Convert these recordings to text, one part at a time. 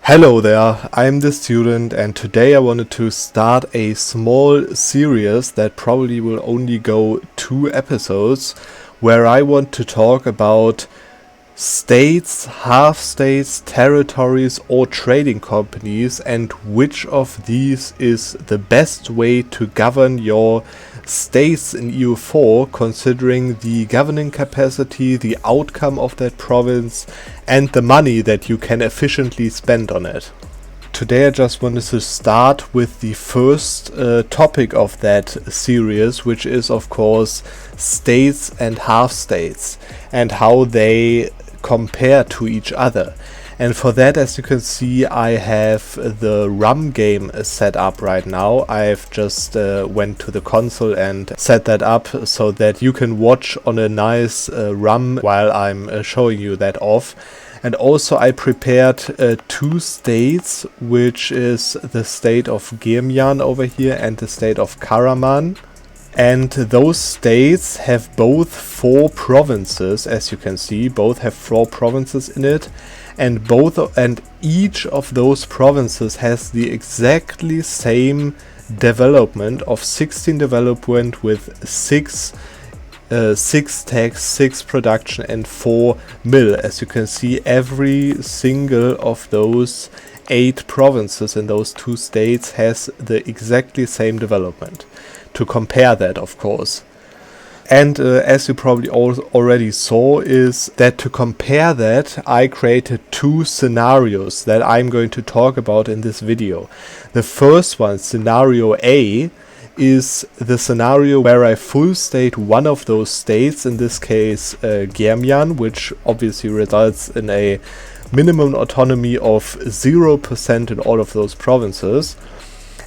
Hello there, I'm the student, and today I wanted to start a small series that probably will only go 2 episodes, where I want to talk about states, half-states, territories or trading companies, and which of these is the best way to govern your states in EU4, considering the governing capacity, the outcome of that province, and the money that you can efficiently spend on it. Today I just wanted to start with the first topic of that series, which is of course states and half-states and how they compare to each other. And for that, as you can see, I have the RUM game set up right now. I've just went to the console and set that up so that you can watch on a nice RUM while I'm showing you that off. And also I prepared 2 states, which is the state of Germian over here and the state of Karaman. And those states have both 4 provinces, as you can see. Both have 4 provinces in it, and each of those provinces has the exactly same development of 16 development with 6 tax, 6 production, and 4 mill. As you can see, every single of those 8 provinces in those 2 states has the exactly same development. To compare that, of course. And as you probably already saw, is that to compare that, I created 2 scenarios that I'm going to talk about in this video. The first one, scenario A, is the scenario where I full state one of those states, in this case Germian, which obviously results in a minimum autonomy of 0% in all of those provinces.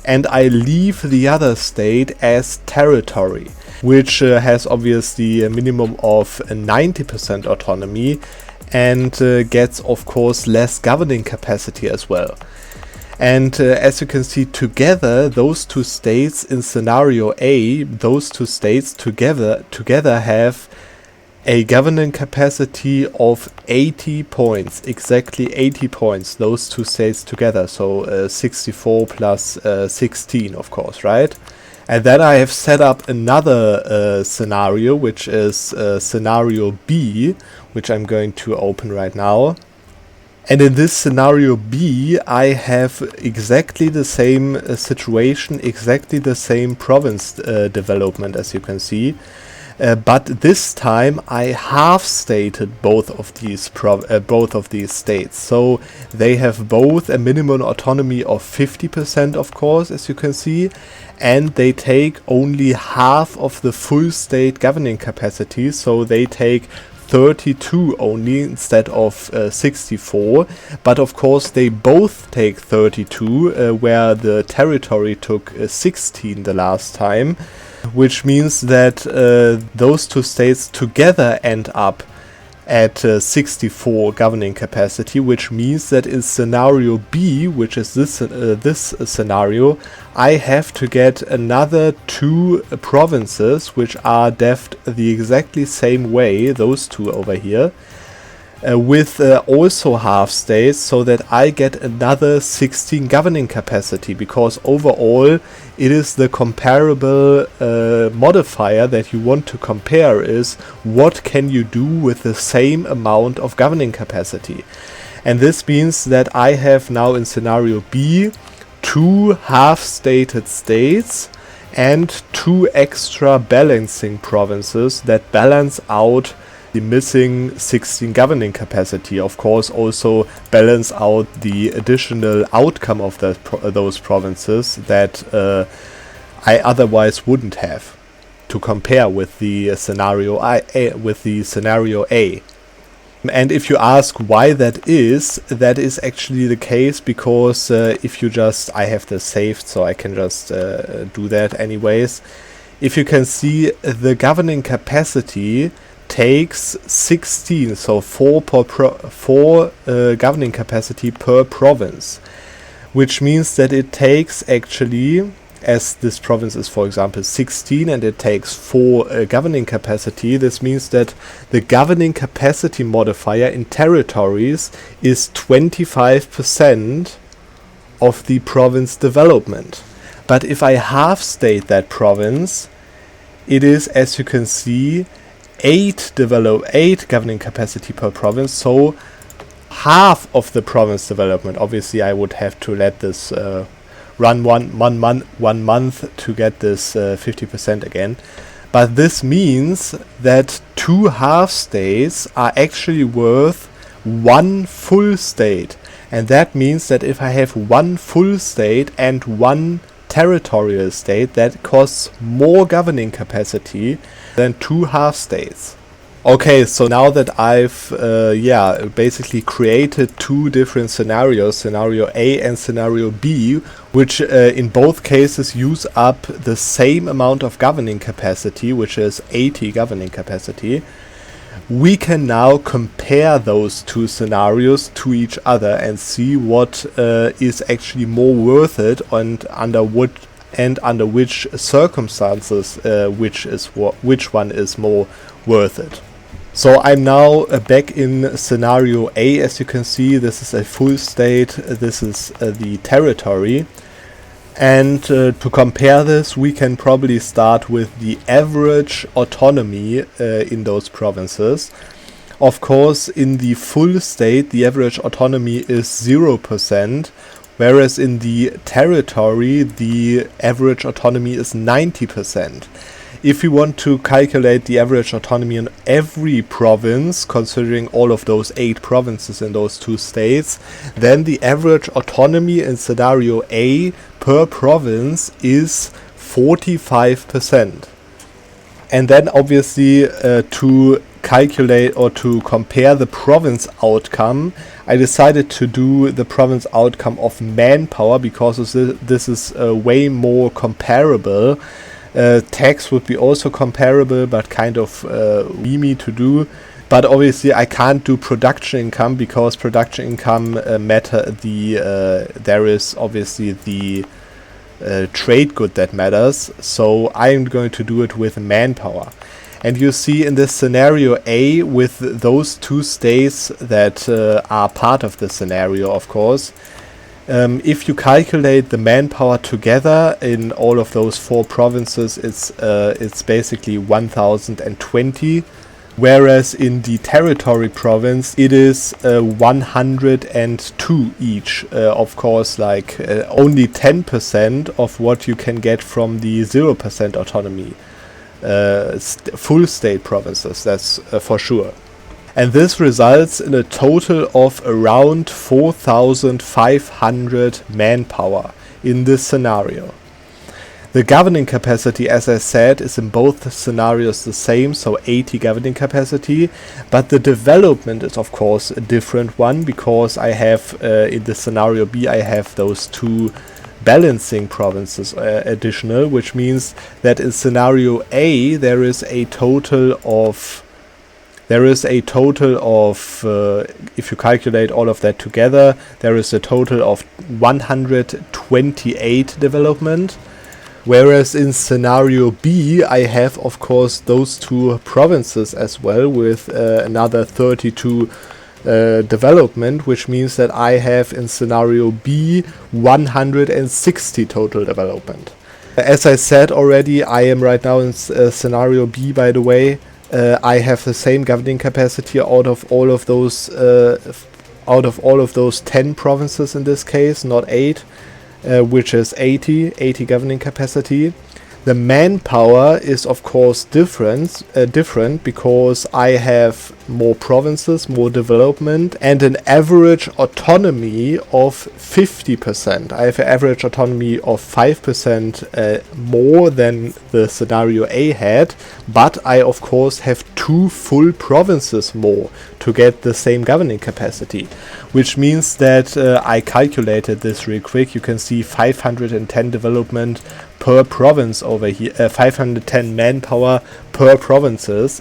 And I leave the other state as territory, which has obviously a minimum of 90% autonomy and gets, of course, less governing capacity as well. And as you can see, together, those 2 states in scenario A, those 2 states together have a governing capacity of 80 points, exactly 80 points, those 2 states together, so 64 plus 16, of course, right? And then I have set up another scenario, which is scenario B, which I'm going to open right now. And in this scenario B, I have exactly the same situation, exactly the same province development, as you can see. But this time I half stated both of these states, so they have both a minimum autonomy of 50%, of course, as you can see, and they take only half of the full state governing capacity, so they take 32 only instead of 64, but of course they both take 32, where the territory took 16 the last time, which means that those 2 states together end up at 64 governing capacity, which means that in scenario B, which is this scenario, I have to get another 2 provinces which are deft the exactly same way, those 2 over here, with also half states, so that I get another 16 governing capacity, because overall it is the comparable modifier that you want to compare, is what can you do with the same amount of governing capacity. And this means that I have now in scenario B 2 half-stated states and 2 extra balancing provinces that balance out the missing 16 governing capacity. Of course, also balance out the additional outcome of those provinces that I otherwise wouldn't have, to compare with the scenario A. And if you ask why that is actually the case because if you just, I have this saved so I can just do that anyways. If you can see, the governing capacity takes 16, so 4 governing capacity per province, which means that it takes actually as this province is, for example, 16 and it takes 4 governing capacity, this means that the governing capacity modifier in territories is 25% of the province development. But if I half state that province, it is, as you can see, 8 governing capacity per province, so half of the province development. Obviously I would have to let this run one month to get this 50% again, but this means that 2 half states are actually worth 1 full state, and that means that if I have 1 full state and 1 territorial state, that costs more governing capacity than 2 half states. Okay, so now that I've basically created 2 different scenarios, scenario A and scenario B, which in both cases use up the same amount of governing capacity, which is 80 governing capacity, we can now compare those 2 scenarios to each other and see what is actually more worth it, and under which circumstances which one is more worth it. So I'm now back in scenario A. As you can see, this is a full state, this is the territory. And to compare this, we can probably start with the average autonomy in those provinces. Of course, in the full state, the average autonomy is 0%, whereas in the territory, the average autonomy is 90%. If you want to calculate the average autonomy in every province, considering all of those 8 provinces in those 2 states, then the average autonomy in scenario A per province is 45%. And then obviously to calculate or to compare the province outcome, I decided to do the province outcome of Manpower because this is way more comparable. Tax would be also comparable, but kind of weemy to do. But obviously I can't do production income because production income there is obviously the trade good that matters. So I'm going to do it with Manpower. And you see in this scenario A, with those 2 states that are part of the scenario, of course, if you calculate the manpower together in all of those 4 provinces, it's basically 1020, whereas in the territory province it is 102 each. Of course, like only 10% of what you can get from the 0% autonomy full state provinces, that's for sure. And this results in a total of around 4,500 manpower in this scenario. The governing capacity, as I said, is in both scenarios the same, so 80 governing capacity, but the development is of course a different one, because I have in the scenario B I have those 2 balancing provinces additional, which means that in scenario A there is a total of if you calculate all of that together, there is a total of 128 development. Whereas in scenario B, I have, of course, those 2 provinces as well, with another 32 development, which means that I have in scenario B 160 total development. As I said already, I am right now in scenario B, by the way. I have the same governing capacity out of all of those 10 provinces in this case, not 8, which is 80 governing capacity. The manpower is of course different because I have more provinces, more development, and an average autonomy of 50%. I have an average autonomy of 5% more than the scenario A had, but I of course have 2 full provinces more to get the same governing capacity, which means that I calculated this real quick. You can see 510 development per province over here, 510 manpower per provinces,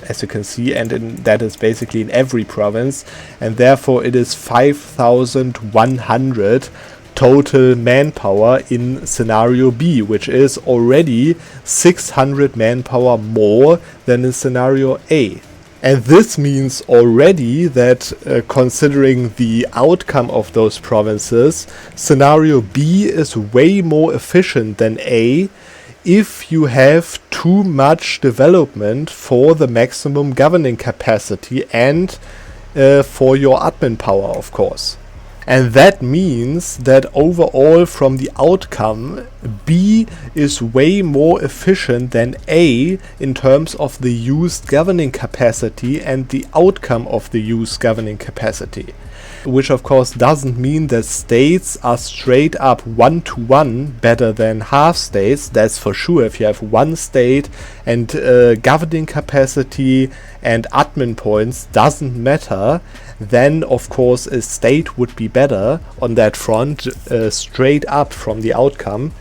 as you can see, and that is basically in every province, and therefore it is 5,100 total manpower in scenario B, which is already 600 manpower more than in scenario A. And this means already that considering the outcome of those provinces, scenario B is way more efficient than A if you have too much development for the maximum governing capacity and for your admin power, of course. And that means that overall from the outcome, B is way more efficient than A in terms of the used governing capacity and the outcome of the used governing capacity. Which of course doesn't mean that states are straight up one-to-one better than half states. That's for sure. If you have one state and governing capacity and admin points doesn't matter, then of course a state would be better on that front, straight up from the outcome.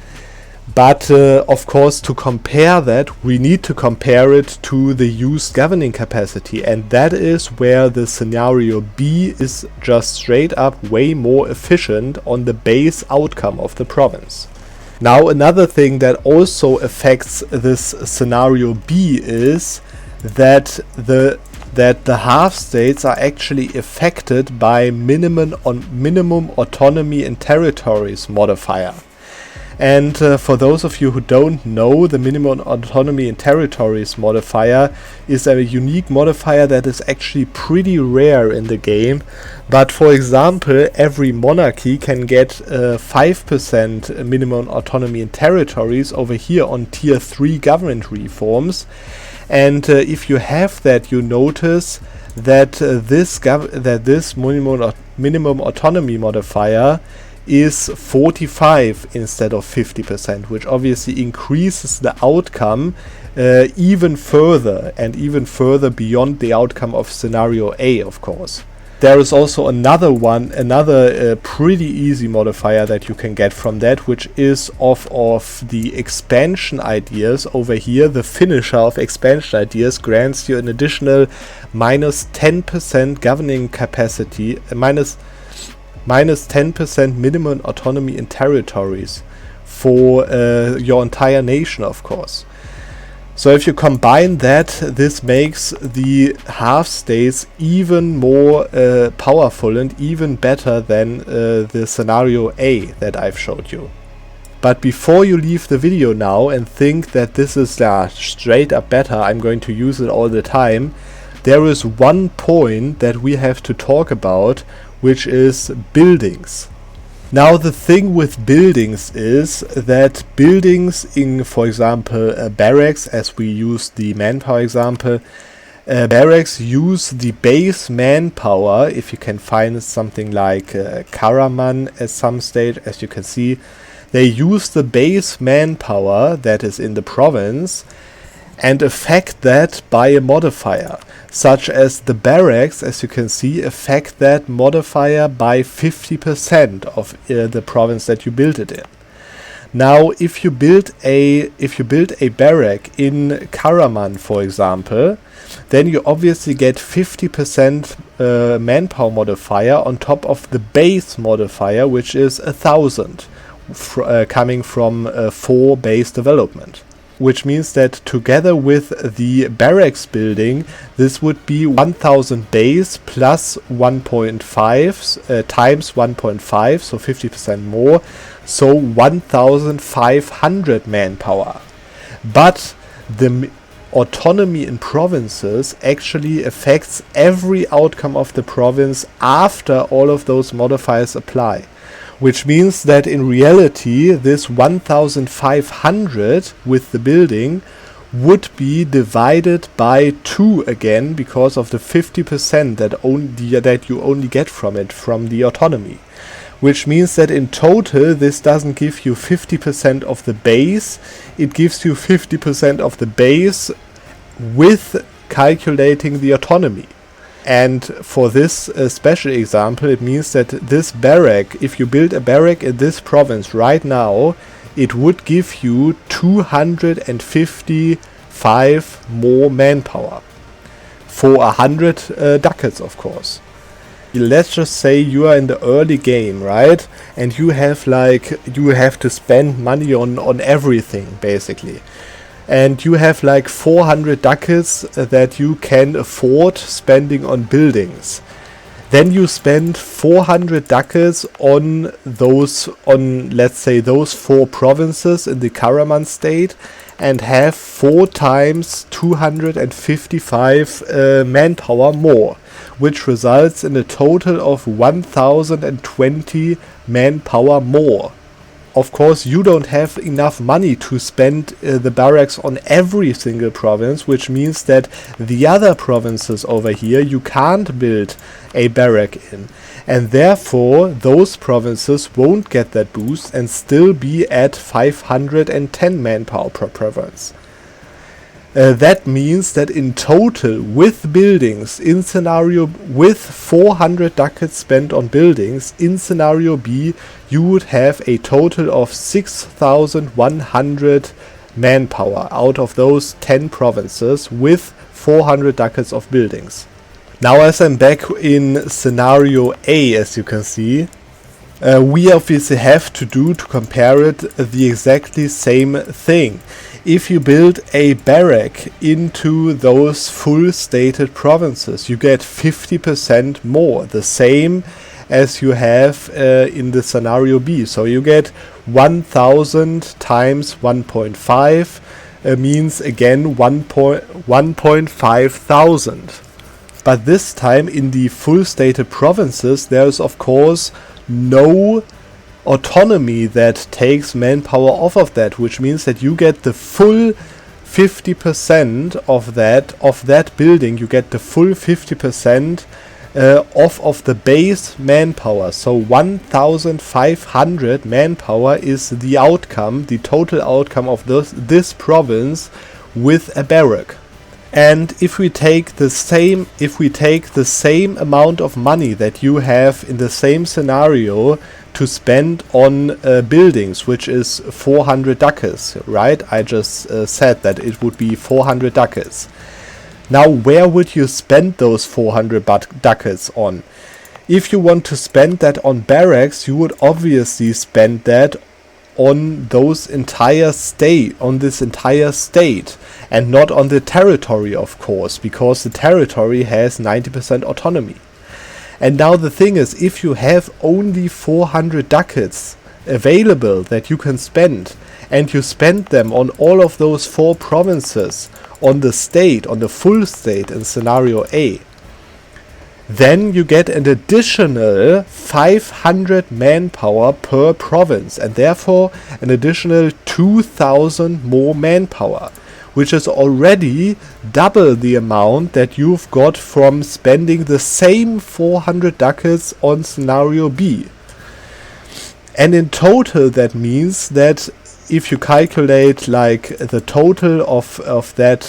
But of course, to compare that, we need to compare it to the used governing capacity, and that is where the scenario B is just straight up way more efficient on the base outcome of the province. Now, another thing that also affects this scenario B is that the half states are actually affected by minimum autonomy in territories modifier. And for those of you who don't know, the minimum autonomy in territories modifier is a unique modifier that is actually pretty rare in the game. But for example, every monarchy can get 5% minimum autonomy in territories over here on tier 3 government reforms. And if you have that, you notice that this minimum autonomy modifier is 45 instead of 50%, which obviously increases the outcome even further beyond the outcome of scenario A, of course. There is also another pretty easy modifier that you can get from that, which is of the expansion ideas over here. The finisher of expansion ideas grants you an additional minus 10% governing capacity, minus 10% minimum autonomy in territories for your entire nation, of course. So if you combine that, this makes the half states even more powerful and even better than the scenario A that I've showed you. But before you leave the video now and think that this is straight up better, I'm going to use it all the time, there is one point that we have to talk about, which is buildings. Now the thing with buildings is that buildings in, for example, barracks, as we use the manpower example, barracks use the base manpower. If you can find something like Karaman at some stage, as you can see, they use the base manpower that is in the province and affect that by a modifier, such as the barracks, as you can see, affect that modifier by 50% of the province that you build it in. Now, if you build a barrack in Karaman, for example, then you obviously get 50% manpower modifier on top of the base modifier, which is 1,000, coming from 4 base development. Which means that together with the barracks building, this would be 1000 base plus 1.5 times 1.5, so 50% more, so 1500 manpower. But the autonomy in provinces actually affects every outcome of the province after all of those modifiers apply. Which means that in reality, this 1500 with the building would be divided by 2 again, because of the 50% that you only get from it, from the autonomy. Which means that in total, this doesn't give you 50% of the base, it gives you 50% of the base with calculating the autonomy. And for this special example, it means that this barrack, if you build a barrack in this province right now, it would give you 255 more manpower for 100 ducats, of course. Let's just say you are in the early game, right? And you have to spend money on everything basically. And you have like 400 ducats that you can afford spending on buildings. Then you spend 400 ducats on let's say those 4 provinces in the Karaman state, and have 4 times 255 manpower more, which results in a total of 1020 manpower more. Of course, you don't have enough money to spend the barracks on every single province, which means that the other provinces over here you can't build a barrack in. And therefore, those provinces won't get that boost and still be at 510 manpower per province. That means that in total, with buildings, in scenario with 400 ducats spent on buildings, in scenario B, you would have a total of 6,100 manpower out of those 10 provinces with 400 ducats of buildings. Now, as I'm back in scenario A, as you can see, we obviously have to compare it the exactly same thing. If you build a barrack into those full stated provinces, you get 50% more, the same as you have in the scenario B. So you get 1000 times 1.5 means again 1.5 thousand. But this time in the full stated provinces, there is of course no autonomy that takes manpower off of that, which means that you get the full 50% of that building. You get the full 50% off of the base manpower. So 1500 manpower is the outcome, the total outcome of this province with a barrack. And if we take the same amount of money that you have in the same scenario to spend on buildings, which is 400 ducats, right? I just said that it would be 400 ducats. Now, where would you spend those 400 ducats on? If you want to spend that on barracks, you would obviously spend that on this entire state, and not on the territory, of course, because the territory has 90% autonomy. And now the thing is, if you have only 400 ducats available that you can spend, and you spend them on all of those 4 provinces, on the full state in scenario A, then you get an additional 500 manpower per province, and therefore an additional 2000 more manpower, which is already double the amount that you've got from spending the same 400 ducats on scenario B. And in total, that means that if you calculate like the total of that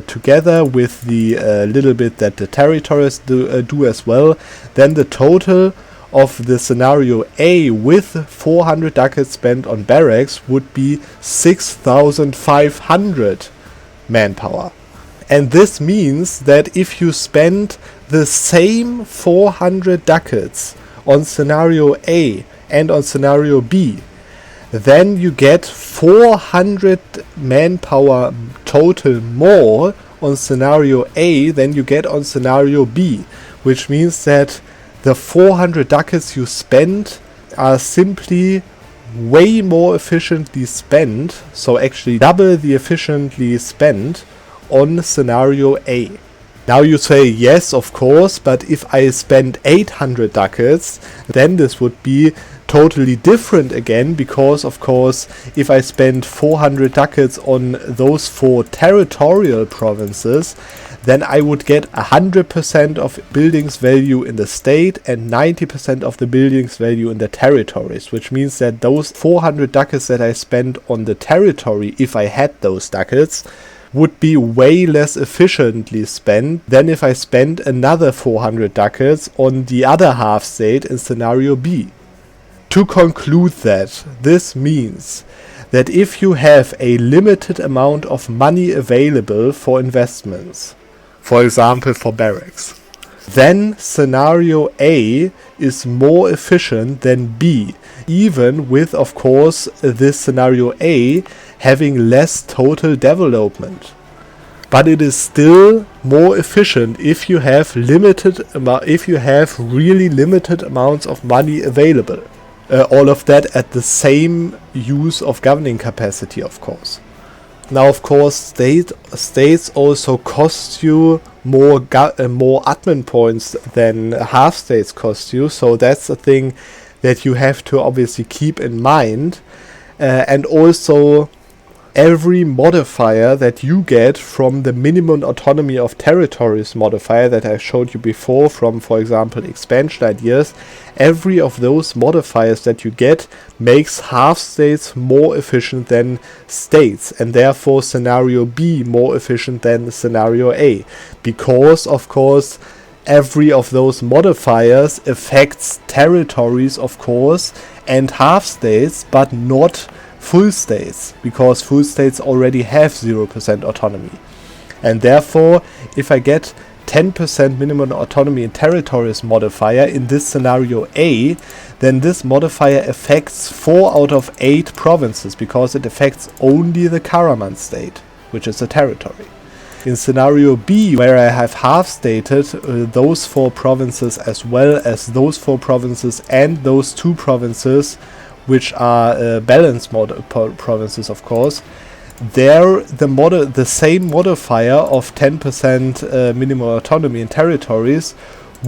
together with the little bit that the territories do as well, then the total of the scenario A with 400 ducats spent on barracks would be 6,500 manpower. And this means that if you spend the same 400 ducats on scenario A and on scenario B, then you get 400 manpower total more on scenario A than you get on scenario B, which means that the 400 ducats you spend are simply way more efficiently spent, so actually double the efficiently spent on scenario A. Now you say, yes, of course, but if I spend 800 ducats, then this would be totally different again, because of course if I spend 400 ducats on those 4 territorial provinces, then I would get 100% of buildings value in the state and 90% of the buildings value in the territories, which means that those 400 ducats that I spent on the territory, if I had those ducats, would be way less efficiently spent than if I spent another 400 ducats on the other half state in scenario B. To conclude that, this means that if you have a limited amount of money available for investments, for example for barracks, then scenario A is more efficient than B, even with, of course, this scenario A having less total development. But it is still more efficient if you have really limited amounts of money available. All of that at the same use of governing capacity, of course. Now, of course, states also cost you more admin points than half states cost you, so that's a thing that you have to obviously keep in mind. And also, every modifier that you get from the minimum autonomy of territories modifier that I showed you before from, for example, expansion ideas, every of those modifiers that you get makes half states more efficient than states, and therefore scenario B more efficient than scenario A, because, of course, every of those modifiers affects territories, of course, and half states, but not full states, because full states already have 0% autonomy. And therefore, if I get 10% minimum autonomy in territories modifier in this scenario A, then this modifier affects 4 out of 8 provinces, because it affects only the Karaman state, which is a territory. In scenario B, where I have half-stated those 4 provinces as well as those 4 provinces and those 2 provinces which are balanced provinces, of course, there the same modifier of 10% minimum autonomy in territories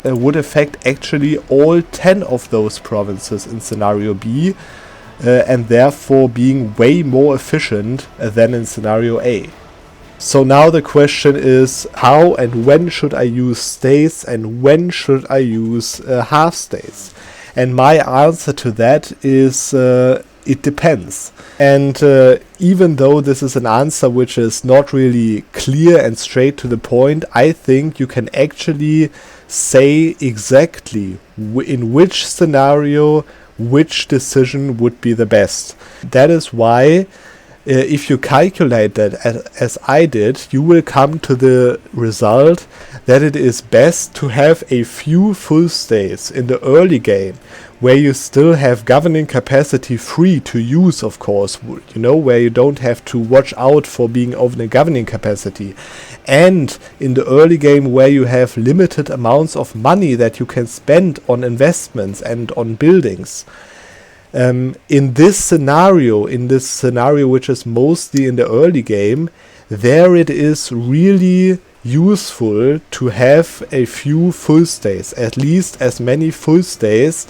would affect actually all 10 of those provinces in scenario B, and therefore being way more efficient than in scenario A. So now the question is, how and when should I use states and when should I use half states? And my answer to that is it depends. And even though this is an answer which is not really clear and straight to the point, I think you can actually say exactly in which scenario which decision would be the best. That is why if you calculate that as I did, you will come to the result that it is best to have a few full states in the early game where you still have governing capacity free to use, of course, you know, where you don't have to watch out for being over the governing capacity, and in the early game where you have limited amounts of money that you can spend on investments and on buildings. In this scenario which is mostly in the early game, there it is really useful to have a few full states, at least as many full states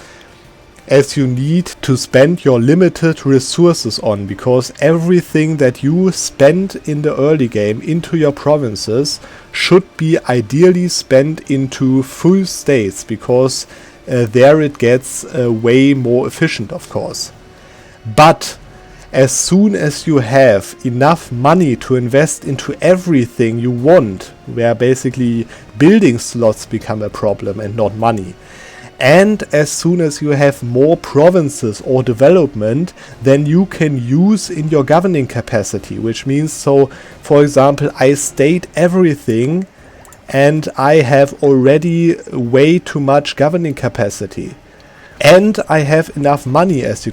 as you need to spend your limited resources on, because everything that you spend in the early game into your provinces should be ideally spent into full states, because there it gets way more efficient, of course. But as soon as you have enough money to invest into everything you want, where basically building slots become a problem and not money, and as soon as you have more provinces or development than you can use in your governing capacity, which means, so for example, I state everything and I have already way too much governing capacity, and I have enough money, as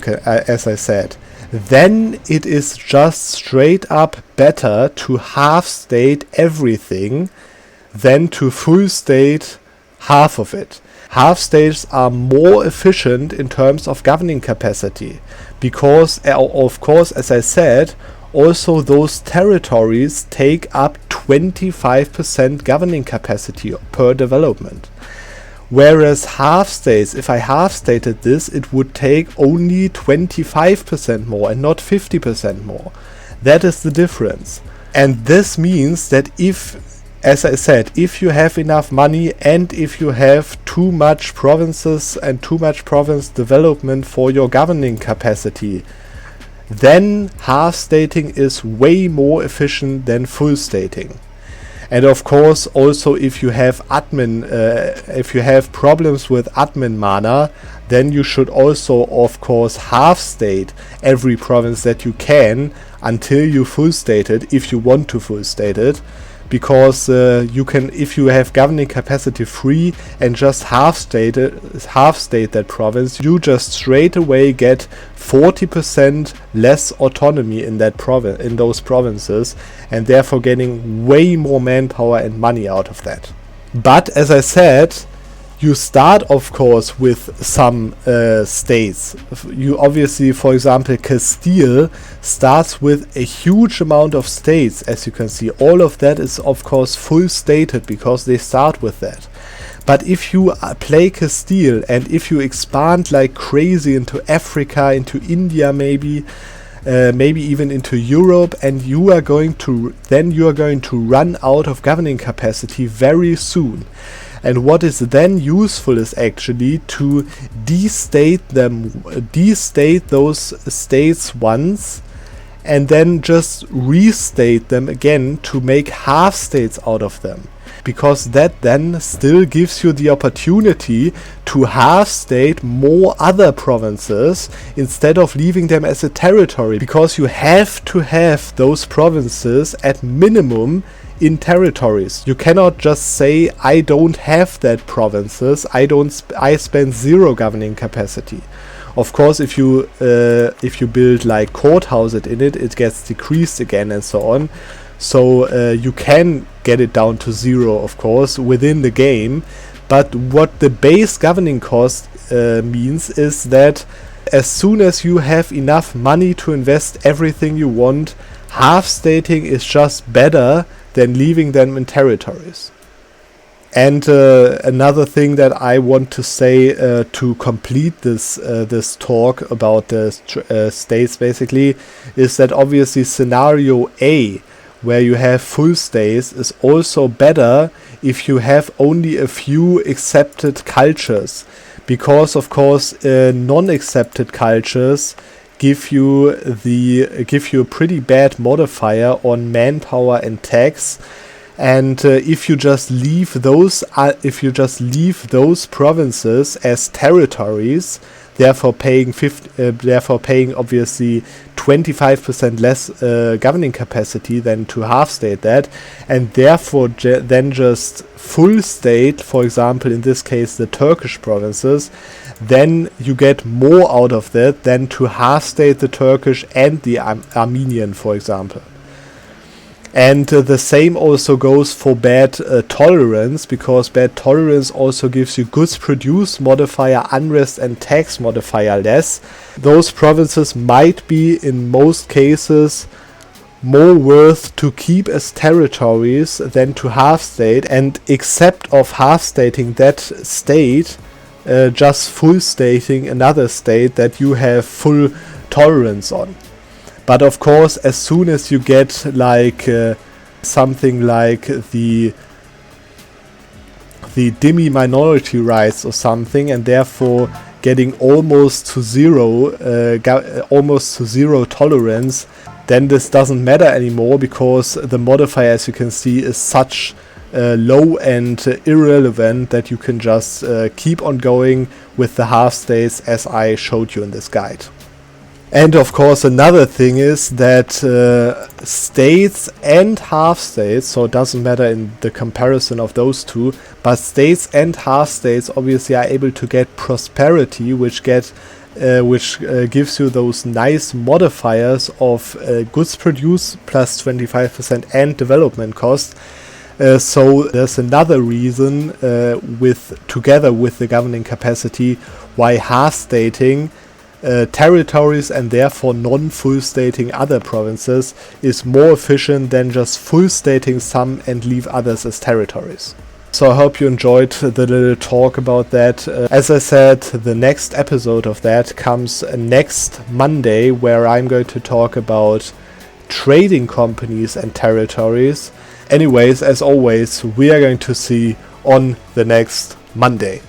I said, then it is just straight up better to half state everything than to full state half of it. Half states are more efficient in terms of governing capacity, because, of course, as I said, also those territories take up 25% governing capacity per development. Whereas half states, if I half stated this, it would take only 25% more and not 50% more. That is the difference. And this means that if, as I said, if you have enough money and if you have too much provinces and too much province development for your governing capacity, then half stating is way more efficient than full stating. And of course, also if you have problems with admin mana, then you should also, of course, half state every province that you can until you full state it, if you want to full state it, because you can, if you have governing capacity 3 and just half state that province, you just straight away get 40% less autonomy in that province, in those provinces, and therefore getting way more manpower and money out of that. But as I said, you start, of course, with some states. You obviously, for example, Castile starts with a huge amount of states. As you can see, all of that is, of course, full stated because they start with that. But if you play Castile and if you expand like crazy into Africa, into India, maybe even into Europe, and you are going to run out of governing capacity very soon. And what is then useful is actually to destate those states once, and then just restate them again to make half states out of them. Because that then still gives you the opportunity to half state more other provinces instead of leaving them as a territory. Because you have to have those provinces at minimum in territories. You cannot just say, I don't have that provinces, I spend 0 governing capacity. Of course, if you build like courthouses in it, it gets decreased again and so on. So you can get it down to 0, of course, within the game. But what the base governing cost means is that as soon as you have enough money to invest everything you want, half stating is just better than leaving them in territories. And another thing that I want to say to complete this talk about the states basically is that obviously scenario A, where you have full states, is also better if you have only a few accepted cultures, because of course non-accepted cultures give you a pretty bad modifier on manpower and tax. And if you just leave those provinces as territories, therefore paying obviously 25% less governing capacity than to half state that, and therefore then just full state, for example in this case the Turkish provinces, then you get more out of that than to half state the Turkish and the Armenian, for example. And the same also goes for bad tolerance, because bad tolerance also gives you goods produced modifier, unrest and tax modifier less. Those provinces might be in most cases more worth to keep as territories than to half state, and except of half stating that state, just full stating another state that you have full tolerance on. But of course, as soon as you get like something like the dhimmi minority rights or something, and therefore getting almost to zero tolerance, then this doesn't matter anymore, because the modifier, as you can see, is such low and irrelevant that you can just keep on going with the half states as I showed you in this guide. And of course another thing is that states and half states, so it doesn't matter in the comparison of those two, but states and half states obviously are able to get prosperity, which gives you those nice modifiers of goods produced plus 25% and development cost. So there's another reason together with the governing capacity why half stating territories and therefore non-full stating other provinces is more efficient than just full stating some and leave others as territories. So I hope you enjoyed the little talk about that. As I said, the next episode of that comes next Monday, where I'm going to talk about trading companies and territories. Anyways, as always, we are going to see on the next Monday.